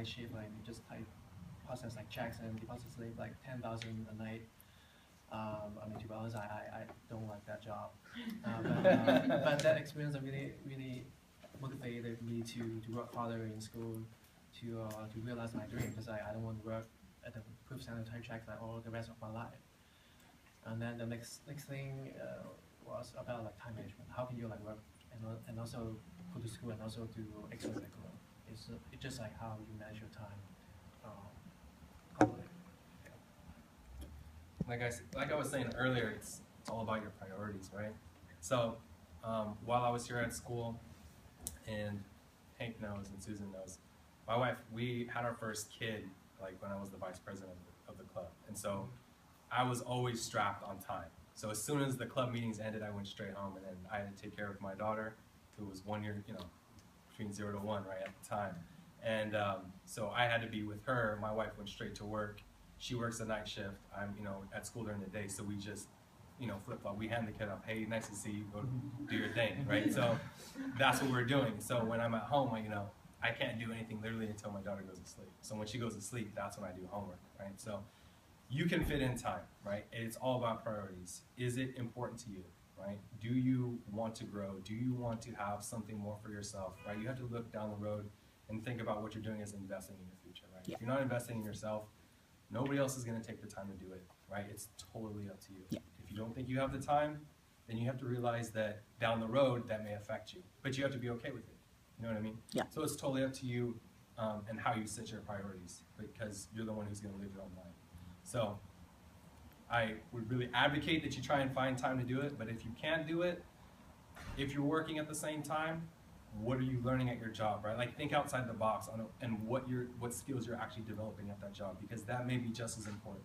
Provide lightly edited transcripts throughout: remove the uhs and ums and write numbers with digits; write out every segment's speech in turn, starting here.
night shift, like you just type process like checks and deposit slip like 10,000 a night. I mean, to be honest, I don't like that job. But that experience really motivated me to work harder in school, to realize my dream, because I don't want to work at the proof center type checks like all the rest of my life. And then the next thing was about like time management. How can you like work and also go to school and also do extracurricular? It's just like how you manage your time. Properly. Like I was saying earlier, it's all about your priorities, right? So while I was here at school, and Hank knows and Susan knows, my wife, we had our first kid like when I was the vice president of the club, and so I was always strapped on time. So as soon as the club meetings ended, I went straight home, and then I had to take care of my daughter, who was 1 year, between 0 to 1, right, at the time. And so I had to be with her. My wife went straight to work. She works a night shift. I'm, at school during the day, so we just, flip-flop. We hand the kid up, hey, nice to see you, go do your thing, right? So that's what we're doing. So when I'm at home, I can't do anything literally until my daughter goes to sleep. So when she goes to sleep, that's when I do homework, right? So you can fit in time, right? It's all about priorities. Is it important to you, right? Do you want to grow? Do you want to have something more for yourself, right? You have to look down the road and think about what you're doing as investing in your future, right? Yeah. If you're not investing in yourself, nobody else is going to take the time to do it, right? It's totally up to you. Yeah. If you don't think you have the time, then you have to realize that down the road that may affect you, but you have to be okay with it. You know what I mean? Yeah. So it's totally up to you and how you set your priorities, because you're the one who's going to live your own life. So I would really advocate that you try and find time to do it, but if you can't do it, if you're working at the same time, what are you learning at your job, right? Like think outside the box and what skills you're actually developing at that job, because that may be just as important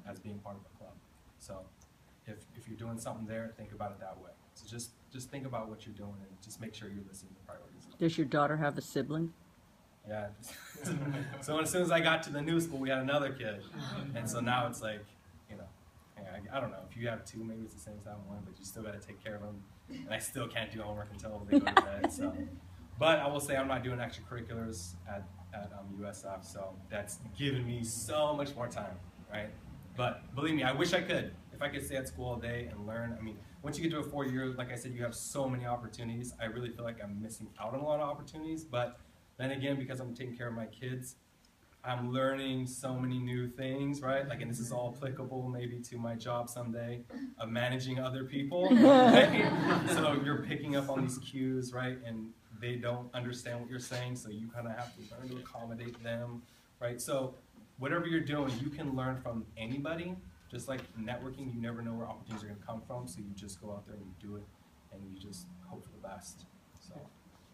as being part of a club. So if you're doing something there, think about it that way. So just think about what you're doing and just make sure you're listening to priorities. Does your daughter have a sibling? Yeah. So as soon as I got to the new school, we had another kid, and so now it's like, I don't know, if you have two, maybe it's the same time one, but you still got to take care of them, and I still can't do homework until they go to bed. So, but I will say I'm not doing extracurriculars at USF, so that's given me so much more time, right? But believe me, I wish I could. If I could stay at school all day and learn, I mean, once you get to a 4 year, like I said, you have so many opportunities. I really feel like I'm missing out on a lot of opportunities, but then again, because I'm taking care of my kids, I'm learning so many new things, right? Like, and this is all applicable maybe to my job someday of managing other people, right? So you're picking up on these cues, right? And they don't understand what you're saying, so you kind of have to learn to accommodate them, right? So whatever you're doing, you can learn from anybody. Just like networking, you never know where opportunities are going to come from, so you just go out there and you do it, and you just hope for the best. So.